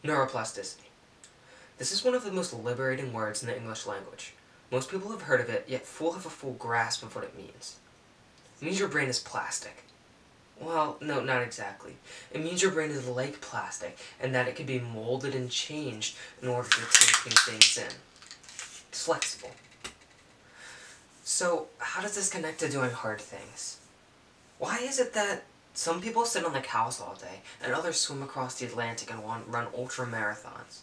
Neuroplasticity. This is one of the most liberating words in the English language. Most people have heard of it, yet few have a full grasp of what it means. It means your brain is plastic. Well, no, not exactly. It means your brain is like plastic, and that it can be molded and changed in order to take new things in. It's flexible. So, how does this connect to doing hard things? Why is it that some people sit on the couch all day, and others swim across the Atlantic and run ultra-marathons?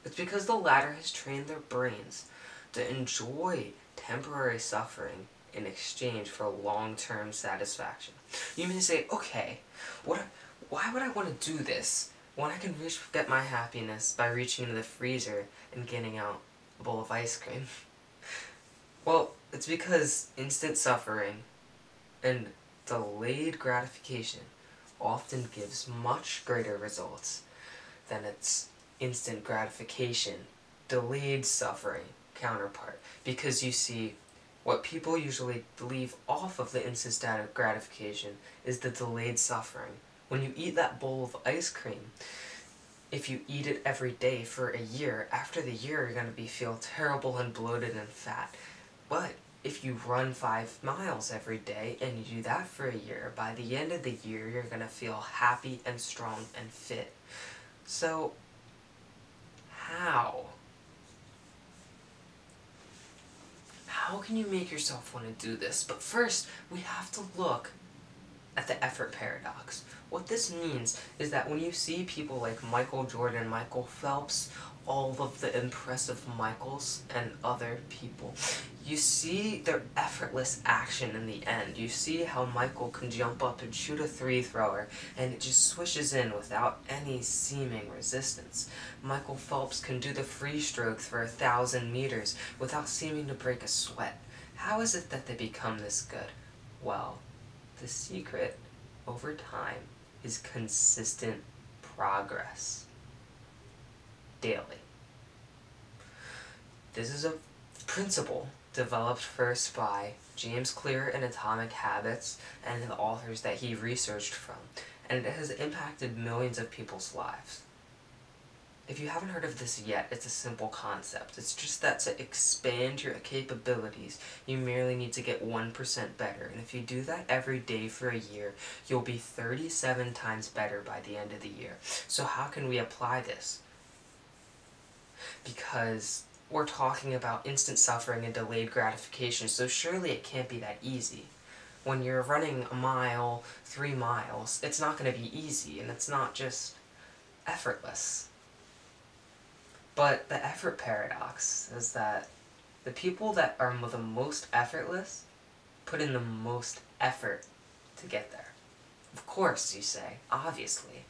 It's because the latter has trained their brains to enjoy temporary suffering in exchange for long-term satisfaction. You may say, okay, why would I want to do this when I can get my happiness by reaching into the freezer and getting out a bowl of ice cream? Well, it's because instant suffering and delayed gratification often gives much greater results than its instant gratification, delayed suffering counterpart. Because you see, what people usually leave off of the instant gratification is the delayed suffering. When you eat that bowl of ice cream, if you eat it every day for a year, after the year you're going to feel terrible and bloated and fat. But if you run 5 miles every day and you do that for a year, by the end of the year you're going to feel happy and strong and fit. So, how? How can you make yourself want to do this? But first, we have to look at the effort paradox. What this means is that when you see people like Michael Jordan, Michael Phelps, all of the impressive Michaels and other people, you see their effortless action in the end. You see how Michael can jump up and shoot a 3-thrower and it just swishes in without any seeming resistance. Michael Phelps can do the free stroke for 1,000 meters without seeming to break a sweat. How is it that they become this good? Well, the secret, over time, is consistent progress. Daily. This is a principle developed first by James Clear in Atomic Habits and the authors that he researched from, and it has impacted millions of people's lives. If you haven't heard of this yet, it's a simple concept. It's just that to expand your capabilities, you merely need to get 1% better. And if you do that every day for a year, you'll be 37 times better by the end of the year. So how can we apply this? Because we're talking about instant suffering and delayed gratification, so surely it can't be that easy. When you're running a mile, 3 miles, it's not going to be easy, and it's not just effortless. But the effort paradox is that the people that are the most effortless put in the most effort to get there. Of course, you say, obviously.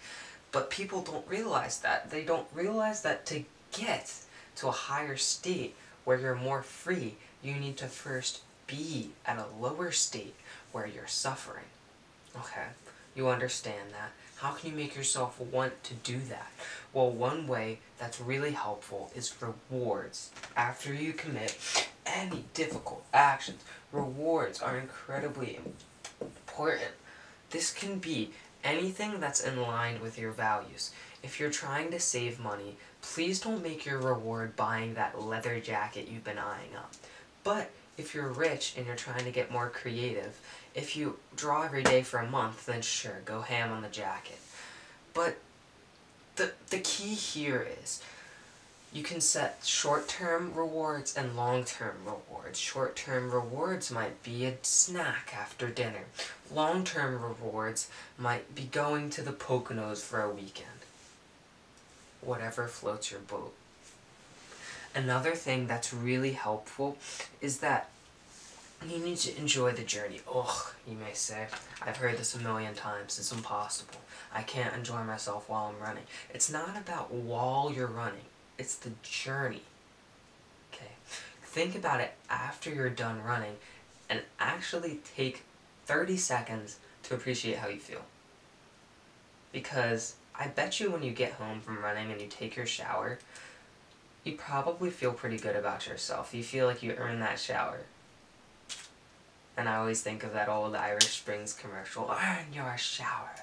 But people don't realize that. They don't realize that to get to a higher state where you're more free, you need to first be at a lower state where you're suffering. Okay, you understand that. How can you make yourself want to do that? Well, one way that's really helpful is rewards. After you commit any difficult actions, rewards are incredibly important. This can be anything that's in line with your values. If you're trying to save money, please don't make your reward buying that leather jacket you've been eyeing up. But if you're rich and you're trying to get more creative, if you draw every day for a month, then sure, go ham on the jacket. But the key here is you can set short-term rewards and long-term rewards. Short-term rewards might be a snack after dinner. Long-term rewards might be going to the Poconos for a weekend. Whatever floats your boat. Another thing that's really helpful is that you need to enjoy the journey. Ugh, you may say. I've heard this a million times. It's impossible. I can't enjoy myself while I'm running. It's not about while you're running. It's the journey. Okay? Think about it after you're done running and actually take 30 seconds to appreciate how you feel. Because I bet you when you get home from running and you take your shower, you probably feel pretty good about yourself. You feel like you earned that shower. And I always think of that old Irish Springs commercial, earn your shower.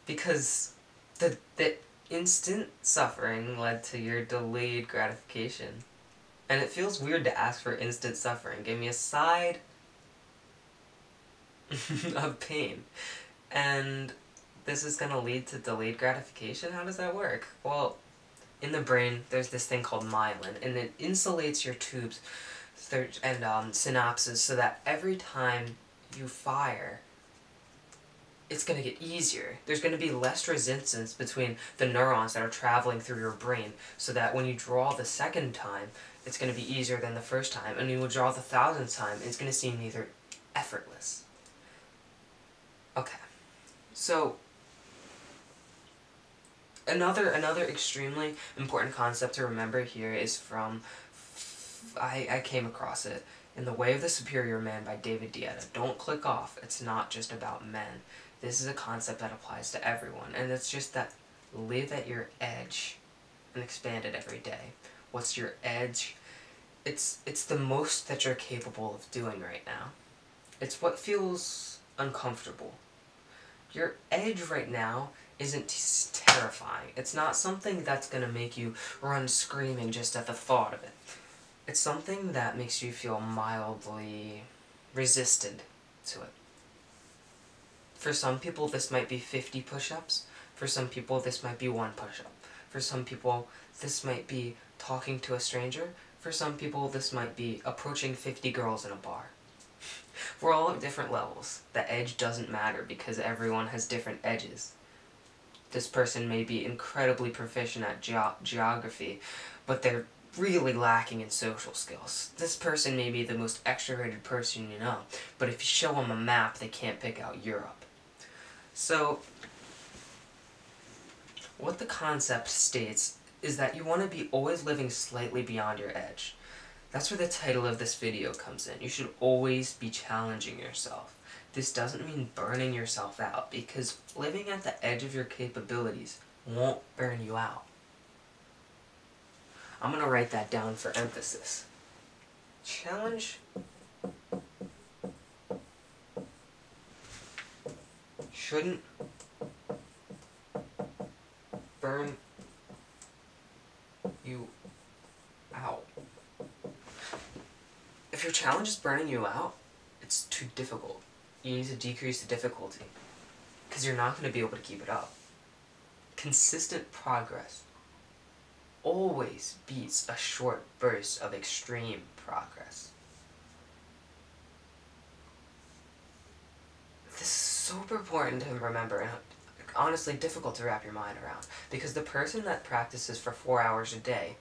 Because The instant suffering led to your delayed gratification. And it feels weird to ask for instant suffering. Give me a side of pain. And this is going to lead to delayed gratification? How does that work? Well, in the brain, there's this thing called myelin, and it insulates your tubes and synapses so that every time you fire, it's going to get easier. There's going to be less resistance between the neurons that are traveling through your brain, so that when you draw the second time, it's going to be easier than the first time, and you will draw the 1000th time, it's going to seem either effortless. Okay, so another extremely important concept to remember here is from, I came across it, in The Way of the Superior Man by David Deida. Don't click off, it's not just about men. This is a concept that applies to everyone, and it's just that live at your edge and expand it every day. What's your edge? It's the most that you're capable of doing right now. It's what feels uncomfortable. Your edge right now isn't terrifying. It's not something that's going to make you run screaming just at the thought of it. It's something that makes you feel mildly resistant to it. For some people, this might be 50 push-ups. For some people, this might be 1 push-up. For some people, this might be talking to a stranger. For some people, this might be approaching 50 girls in a bar. We're all at different levels. The edge doesn't matter because everyone has different edges. This person may be incredibly proficient at geography, but they're really lacking in social skills. This person may be the most extroverted person you know, but if you show them a map, they can't pick out Europe. So, what the concept states is that you want to be always living slightly beyond your edge. That's where the title of this video comes in. You should always be challenging yourself. This doesn't mean burning yourself out, because living at the edge of your capabilities won't burn you out. I'm going to write that down for emphasis. Challenge shouldn't burn you out. If your challenge is burning you out, it's too difficult. You need to decrease the difficulty, because you're not going to be able to keep it up. Consistent progress always beats a short burst of extreme progress. This is super important to remember, and honestly difficult to wrap your mind around, because the person that practices for 4 hours a day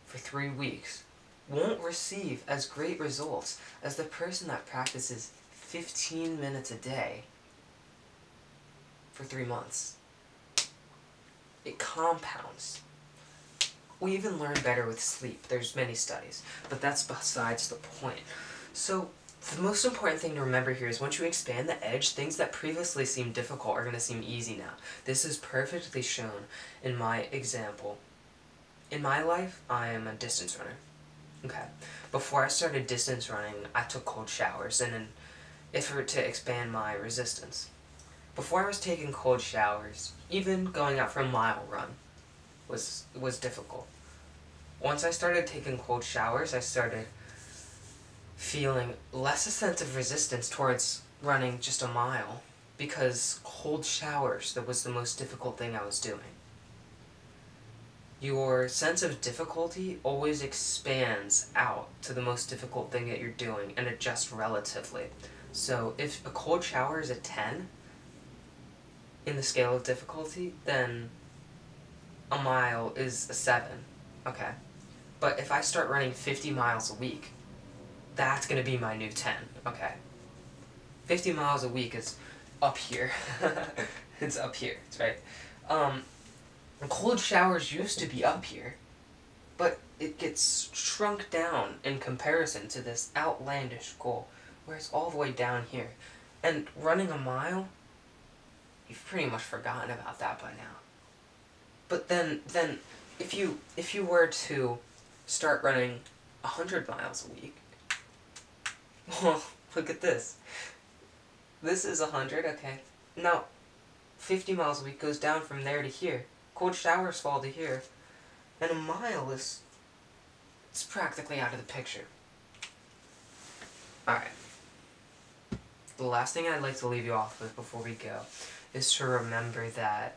for 3 weeks won't receive as great results as the person that practices 15 minutes a day for 3 months. It compounds. We even learn better with sleep. There's many studies, but that's besides the point. So, the most important thing to remember here is once you expand the edge, things that previously seemed difficult are going to seem easy now. This is perfectly shown in my example. In my life, I am a distance runner. Okay. Before I started distance running, I took cold showers in an effort to expand my resistance. Before I was taking cold showers, even going out for a mile run was difficult. Once I started taking cold showers, I started feeling less a sense of resistance towards running just a mile, because cold showers, that was the most difficult thing I was doing. Your sense of difficulty always expands out to the most difficult thing that you're doing and adjusts relatively. So if a cold shower is a 10 in the scale of difficulty, then a mile is a 7, okay? But if I start running 50 miles a week, that's going to be my new 10, okay? 50 miles a week is up here. It's up here, right? Cold showers used to be up here, but it gets shrunk down in comparison to this outlandish goal, where it's all the way down here. And running a mile, you've pretty much forgotten about that by now. But then if you were to start running 100 miles a week, well, look at this. This is 100, okay. Now, 50 miles a week goes down from there to here. Cold showers fall to here. And a mile is... it's practically out of the picture. Alright. The last thing I'd like to leave you off with before we go is to remember that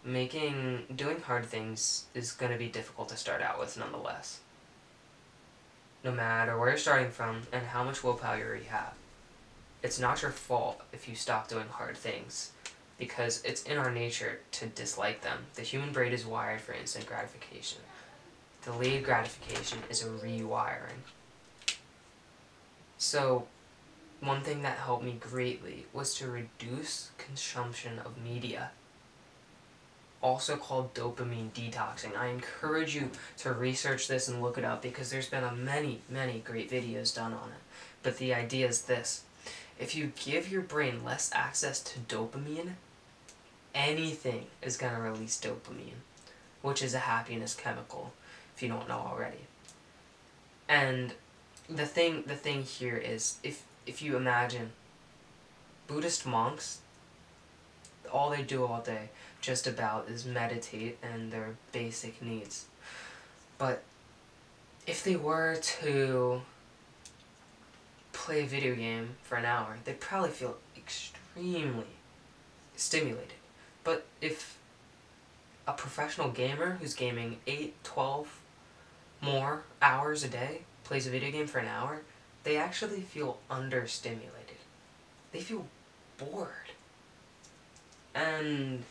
doing hard things is going to be difficult to start out with nonetheless. No matter where you're starting from and how much willpower you already have. It's not your fault if you stop doing hard things, because it's in our nature to dislike them. The human brain is wired for instant gratification. Delayed gratification is a rewiring. So, one thing that helped me greatly was to reduce consumption of media, also called dopamine detoxing. I encourage you to research this and look it up, because there's been many great videos done on it. But the idea is this: if you give your brain less access to dopamine, anything is going to release dopamine, which is a happiness chemical, if you don't know already. And the thing here is, if you imagine Buddhist monks, all they do all day just about is meditate and their basic needs. But if they were to play a video game for an hour, they'd probably feel extremely stimulated. But if a professional gamer who's gaming 8, 12 more hours a day plays a video game for an hour, they actually feel understimulated. They feel bored. And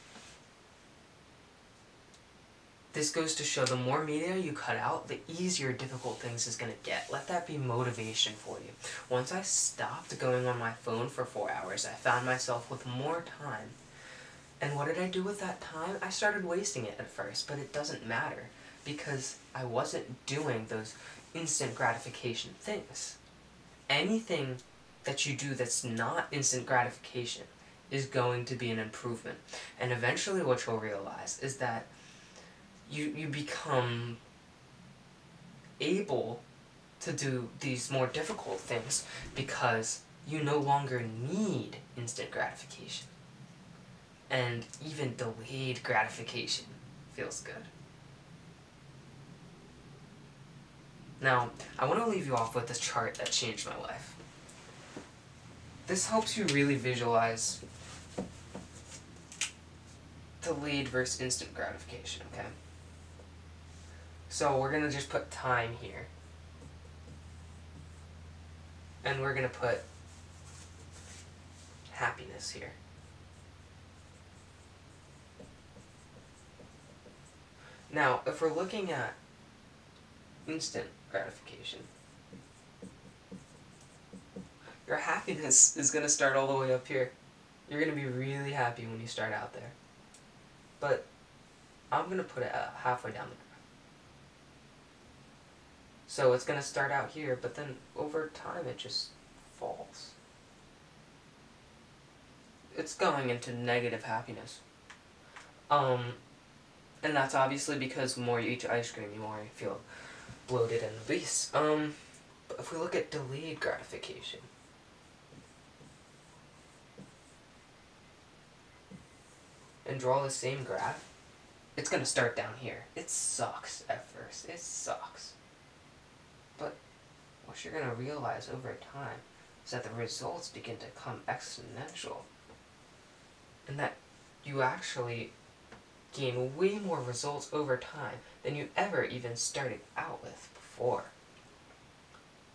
this goes to show the more media you cut out, the easier difficult things is going to get. Let that be motivation for you. Once I stopped going on my phone for 4 hours, I found myself with more time. And what did I do with that time? I started wasting it at first, but it doesn't matter, because I wasn't doing those instant gratification things. Anything that you do that's not instant gratification is going to be an improvement. And eventually what you'll realize is that you become able to do these more difficult things because you no longer need instant gratification. And even delayed gratification feels good. Now, I want to leave you off with this chart that changed my life. This helps you really visualize delayed versus instant gratification, okay? So we're going to just put time here. And we're going to put happiness here. Now, if we're looking at instant gratification, your happiness is going to start all the way up here. You're going to be really happy when you start out there. But I'm going to put it halfway down the graph. So it's going to start out here, but then over time it just falls. It's going into negative happiness. And that's obviously because the more you eat ice cream, the more you feel bloated and obese. But if we look at delayed gratification, and draw the same graph, it's going to start down here. It sucks at first. It sucks. But what you're going to realize over time is that the results begin to come exponential. And that you actually gain way more results over time than you ever even started out with before.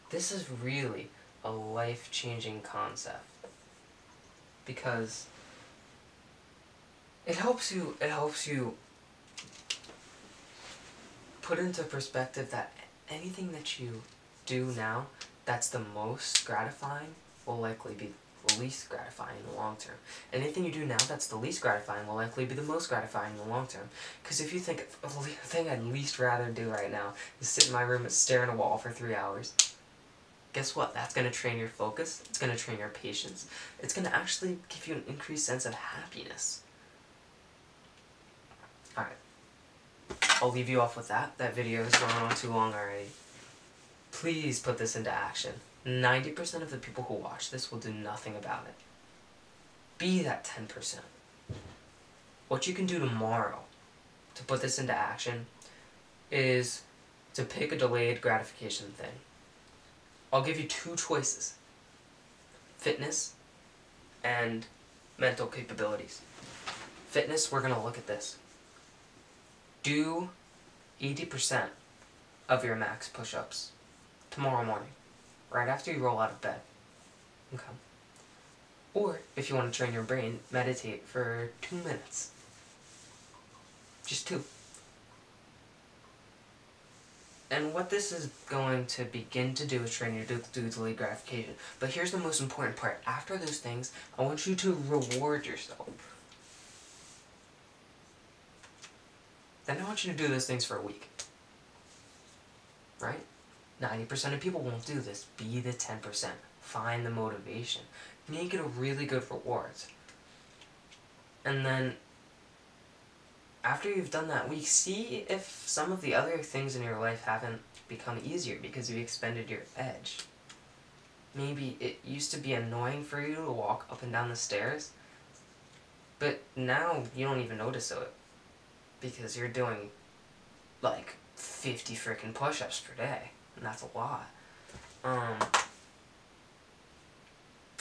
This is really a life-changing concept, because it helps you put into perspective that anything that you do now that's the most gratifying will likely be the least gratifying in the long term. Anything you do now that's the least gratifying will likely be the most gratifying in the long term. Because if you think of the thing I'd least rather do right now is sit in my room and stare at a wall for 3 hours, guess what? That's going to train your focus. It's going to train your patience. It's going to actually give you an increased sense of happiness. Alright. I'll leave you off with that. That video has gone on too long already. Please put this into action. 90% of the people who watch this will do nothing about it. be that 10%. What you can do tomorrow to put this into action is to pick a delayed gratification thing. I'll give you two choices: fitness and mental capabilities. Fitness, we're going to look at this. Do 80% of your max push-ups tomorrow morning, right after you roll out of bed. Okay. Or, if you want to train your brain, meditate for 2 minutes. Just 2. And what this is going to begin to do is train you to do delayed gratification. But here's the most important part. After those things, I want you to reward yourself. Then I want you to do those things for a week. Right? 90% of people won't do this. Be the 10%. Find the motivation. Make it a really good reward. And then, after you've done that week, see if some of the other things in your life haven't become easier because you've expended your edge. Maybe it used to be annoying for you to walk up and down the stairs, but now you don't even notice it because you're doing like 50 freaking push-ups per day, and that's a lot.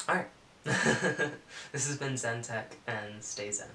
Alright. This has been Zen Tech, and stay Zen.